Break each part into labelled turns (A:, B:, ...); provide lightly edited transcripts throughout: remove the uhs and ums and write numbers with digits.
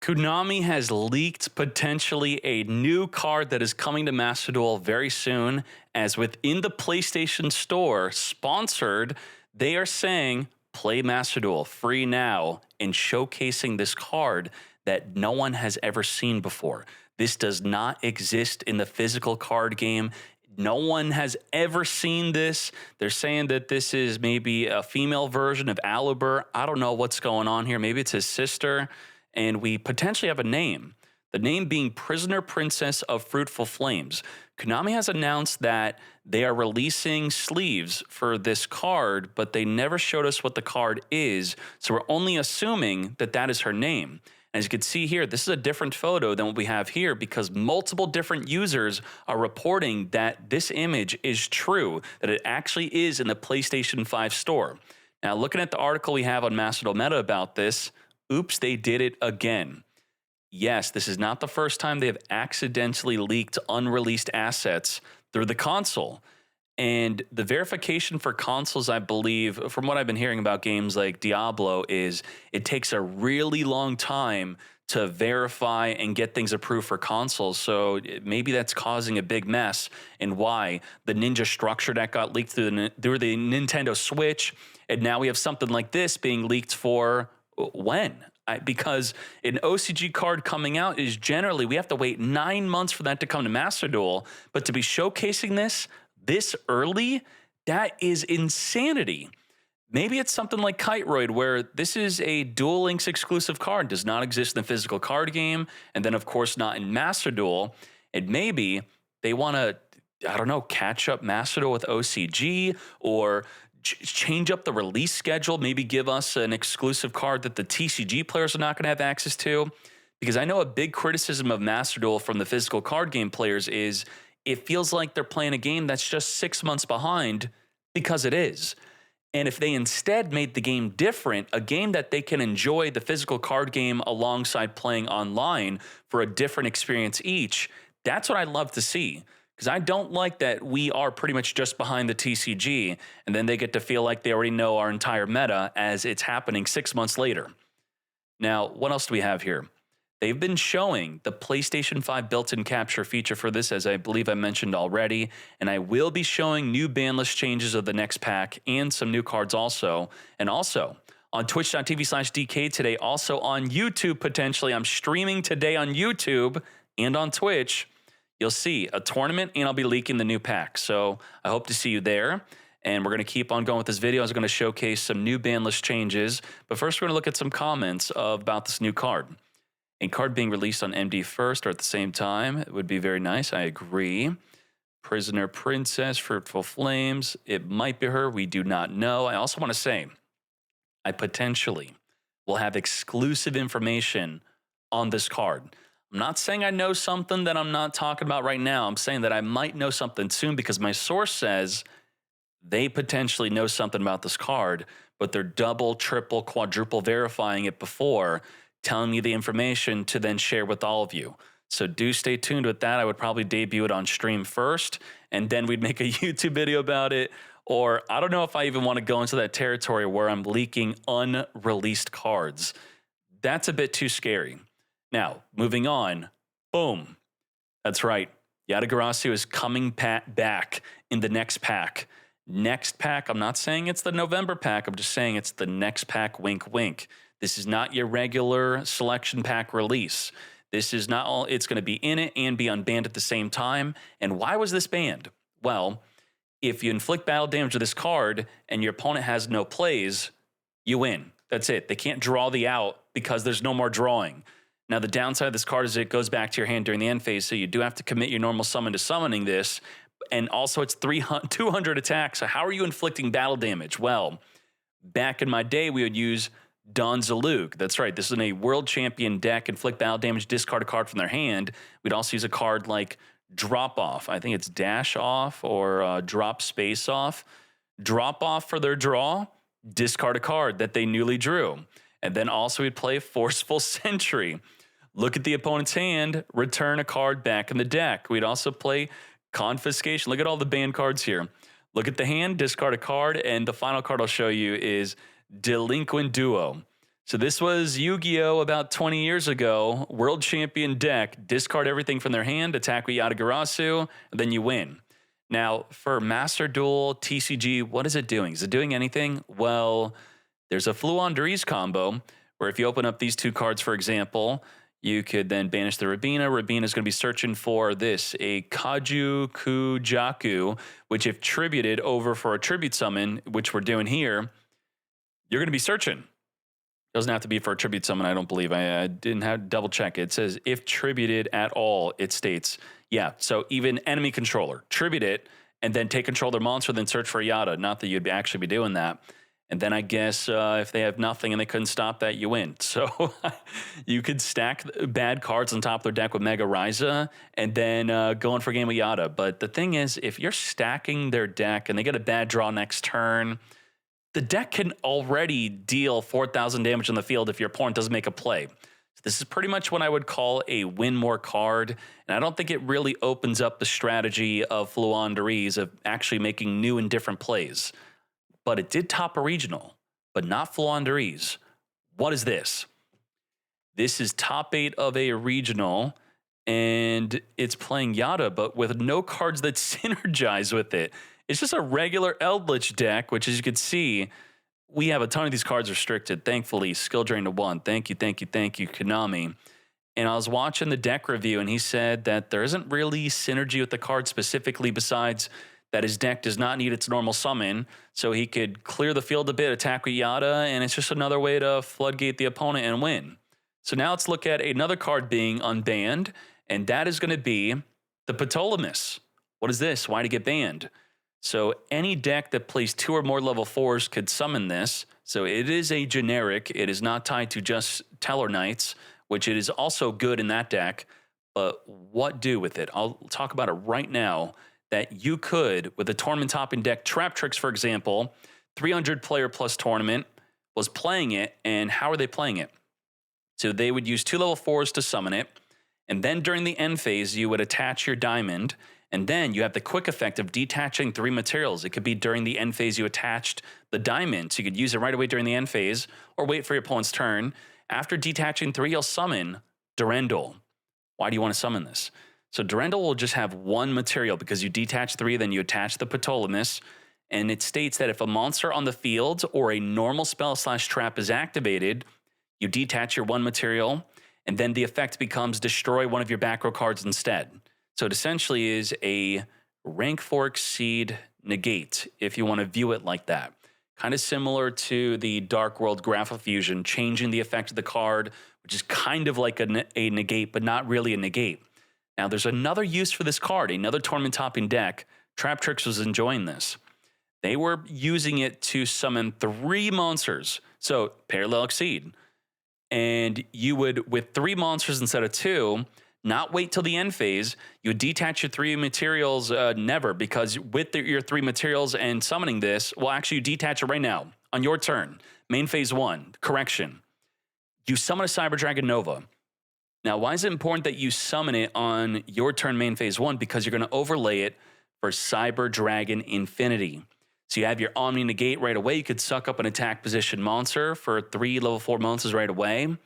A: Konami has leaked potentially a new card that is coming to Master Duel very soon, as within the PlayStation Store, sponsored, they are saying, play Master Duel free now, and showcasing this card that no one has ever seen before. This does not exist in the physical card game. No one has ever seen this. They're saying that this is maybe a female version of Alibur. I don't know what's going on here. Maybe it's his sister. And we potentially have a name. The name being Prisoner Princess of Fruitful Flames. Konami has announced that they are releasing sleeves for this card, but they never showed us what the card is, so we're only assuming that that is her name. As you can see here, this is a different photo than what we have here because multiple different users are reporting that this image is true, that it actually is in the PlayStation 5 store. Now, looking at the article we have on Master Duel Meta about this, oops, they did it again. Yes, this is not the first time they have accidentally leaked unreleased assets through the console. And the verification for consoles, I believe, from what I've been hearing about games like Diablo, is it takes a really long time to verify and get things approved for consoles. So maybe that's causing a big mess and why the Ninja structure that got leaked through the Nintendo Switch, and now we have something like this being leaked for when? Because an OCG card coming out is generally, we have to wait 9 months for that to come to Master Duel, but to be showcasing this early, that is insanity. Maybe it's something like Kiteroid, where this is a Duel Links exclusive card, does not exist in the physical card game, and then of course not in Master Duel. And maybe they want to, I don't know, catch up Master Duel with OCG, or change up the release schedule, maybe give us an exclusive card that the TCG players are not going to have access to. Because I know a big criticism of Master Duel from the physical card game players is it feels like they're playing a game that's just 6 months behind, because it is. And if they instead made the game different, a game that they can enjoy the physical card game alongside playing online for a different experience each, that's what I'd love to see. Because I don't like that we are pretty much just behind the TCG, and then they get to feel like they already know our entire meta as it's happening 6 months later. Now, what else do we have here? They've been showing the PlayStation 5 built-in capture feature for this, as I believe I mentioned already, and I will be showing new Banlist changes of the next pack and some new cards also. And also, on twitch.tv/DK today, also on YouTube potentially. I'm streaming today on YouTube and on Twitch. You'll see a tournament, and I'll be leaking the new pack. So I hope to see you there. And we're going to keep on going with this video. I'm going to showcase some new Banlist changes. But first, we're going to look at some comments about this new card. A card being released on MD first or at the same time, it would be very nice. I agree. Prisoner Princess, Fruitful Flames. It might be her. We do not know. I also want to say, I potentially will have exclusive information on this card. I'm not saying I know something that I'm not talking about right now. I'm saying that I might know something soon because my source says they potentially know something about this card, but they're double, triple, quadruple verifying it before telling me the information to then share with all of you. So do stay tuned with that. I would probably debut it on stream first, and then we'd make a YouTube video about it. Or I don't know if I even want to go into that territory where I'm leaking unreleased cards. That's a bit too scary. Now, moving on. Boom. That's right. Yata-Garasu is coming back in the next pack. Next pack, I'm not saying it's the November pack. I'm just saying it's the next pack, wink, wink. This is not your regular selection pack release. This is not all, it's going to be in it and be unbanned at the same time. And why was this banned? Well, if you inflict battle damage to this card and your opponent has no plays, you win. That's it. They can't draw the out because there's no more drawing. Now, the downside of this card is it goes back to your hand during the end phase, so you do have to commit your normal summon to summoning this. And also, it's 200 attacks. So how are you inflicting battle damage? Well, back in my day, we would use Don Zalug. That's right. This is a world champion deck. Inflict battle damage, discard a card from their hand. We'd also use a card like Drop Off. I think it's Dash Off or Drop Space Off. Drop Off for their draw, discard a card that they newly drew. And then also we'd play Forceful Sentry. Look at the opponent's hand, return a card back in the deck. We'd also play Confiscation. Look at all the banned cards here. Look at the hand, discard a card, and the final card I'll show you is Delinquent Duo. So this was Yu-Gi-Oh! About 20 years ago. World champion deck, discard everything from their hand, attack with Yata-Garasu, and then you win. Now, for Master Duel, TCG, what is it doing? Is it doing anything? Well, there's a Fluon combo where if you open up these two cards, for example, you could then banish the Rabina. Rabina is going to be searching for this, a Kaju Kujaku, which if tributed over for a tribute summon, which we're doing here, you're going to be searching. Doesn't have to be for a tribute summon, I don't believe. I didn't have to double check. It says, if tributed at all, it states, yeah, so even enemy controller, tribute it, and then take control of their monster, then search for Yata. Not that you'd actually be doing that. And then I guess if they have nothing and they couldn't stop that, you win. So you could stack bad cards on top of their deck with Mega Ryza and then go in for a game with Yata. But the thing is, if you're stacking their deck and they get a bad draw next turn, the deck can already deal 4,000 damage on the field if your opponent doesn't make a play. So this is pretty much what I would call a win more card, and I don't think it really opens up the strategy of Fluon of actually making new and different plays. But it did top a regional, but not Fluon. What is this? This is top 8 of a regional, and it's playing Yata, but with no cards that synergize with it. It's just a regular Eldritch deck, which as you can see, we have a ton of these cards restricted. Thankfully, skill drain to 1. Thank you, Konami. And I was watching the deck review, and he said that there isn't really synergy with the card specifically, besides that his deck does not need its normal summon, so he could clear the field a bit, attack with Yata, and it's just another way to floodgate the opponent and win. So now let's look at another card being unbanned, and that is going to be the Ptolemaeus. What is this? Why did it get banned? So any deck that plays 2 or more level 4s could summon this. So it is a generic. It is not tied to just Tellarknights, which it is also good in that deck. But what do with it? I'll talk about it right now. That you could, with a tournament topping deck, Trap Tricks, for example, 300 player plus tournament, was playing it. And how are they playing it? So they would use 2 level 4s to summon it. And then during the end phase, you would attach your diamond. And then you have the quick effect of detaching 3 materials. It could be during the end phase you attached the diamond, so you could use it right away during the end phase, or wait for your opponent's turn. After detaching 3, you'll summon Durendal. Why do you want to summon this? So Durendal will just have 1 material because you detach 3, then you attach the Ptolemaeus. And it states that if a monster on the field or a normal spell/trap is activated, you detach your 1 material, and then the effect becomes destroy one of your back row cards instead. So it essentially is a rank 4 exceed negate, if you want to view it like that. Kind of similar to the Dark World Graphofusion, changing the effect of the card, which is kind of like a negate, but not really a negate. Now, there's another use for this card, another tournament-topping deck. Trap Tricks was enjoying this. They were using it to summon 3 monsters, so Parallel Exceed. And you would, with 3 monsters instead of 2, not wait till the end phase. You detach your 3 materials, never, because with your 3 materials and summoning this, well, actually, you detach it right now on your turn. Main phase 1, correction. You summon a Cyber Dragon Nova. Now, why is it important that you summon it on your turn, main phase 1? Because you're going to overlay it for Cyber Dragon Infinity. So you have your Omni Negate right away. You could suck up an attack position monster for 3 level 4 monsters right away.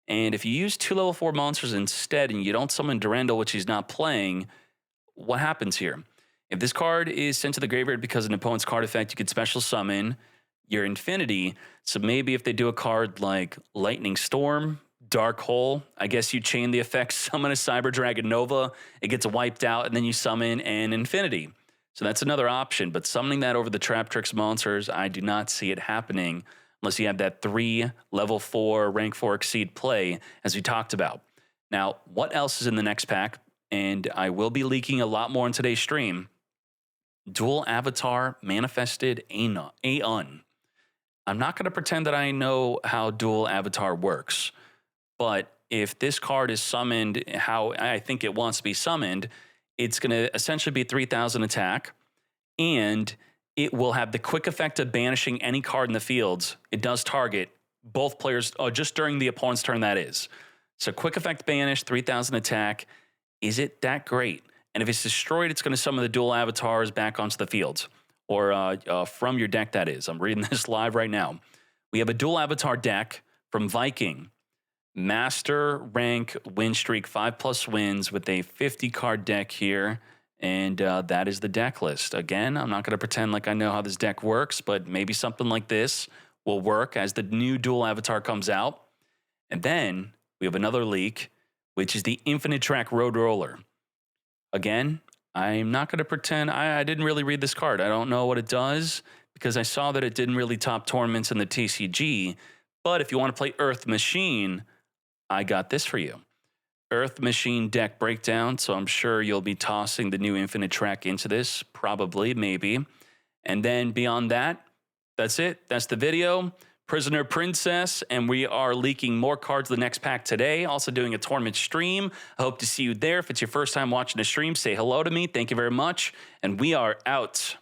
A: And if you use 2 level 4 monsters instead and you don't summon Durendal, which he's not playing, what happens here? If this card is sent to the graveyard because of an opponent's card effect, you could special summon your Infinity. So maybe if they do a card like Lightning Storm, Dark Hole, I guess you chain the effects, summon a Cyber Dragon Nova, it gets wiped out, and then you summon an Infinity. So that's another option. But summoning that over the Trap Tricks monsters, I do not see it happening unless you have that 3 level 4 rank 4 exceed play, as we talked about. Now, what else is in the next pack? And I will be leaking a lot more in today's stream. Dual Avatar Manifested Aeon. I'm not going to pretend that I know how Dual Avatar works, but if this card is summoned how I think it wants to be summoned, it's going to essentially be 3,000 attack, and it will have the quick effect of banishing any card in the fields. It does target both players, just during the opponent's turn, that is. So quick effect banish, 3,000 attack. Is it that great? And if it's destroyed, it's going to summon the dual avatars back onto the fields. Or from your deck, that is. I'm reading this live right now. We have a dual avatar deck from Viking. Master rank win streak, 5+ wins with a 50 card deck here. And that is the deck list. Again, I'm not going to pretend like I know how this deck works, but maybe something like this will work as the new Duel avatar comes out. And then we have another leak, which is the Infinite Track Road Roller. Again, I'm not going to pretend. I didn't really read this card. I don't know what it does because I saw that it didn't really top tournaments in the TCG. But if you want to play Earth Machine, I got this for you. Earth Machine deck breakdown. So I'm sure you'll be tossing the new Infinite Track into this. Probably, maybe. And then beyond that, that's it. That's the video. Prisoner Princess, and we are leaking more cards the next pack today. Also doing a tournament stream. I hope to see you there. If it's your first time watching the stream, say hello to me. Thank you very much. And we are out.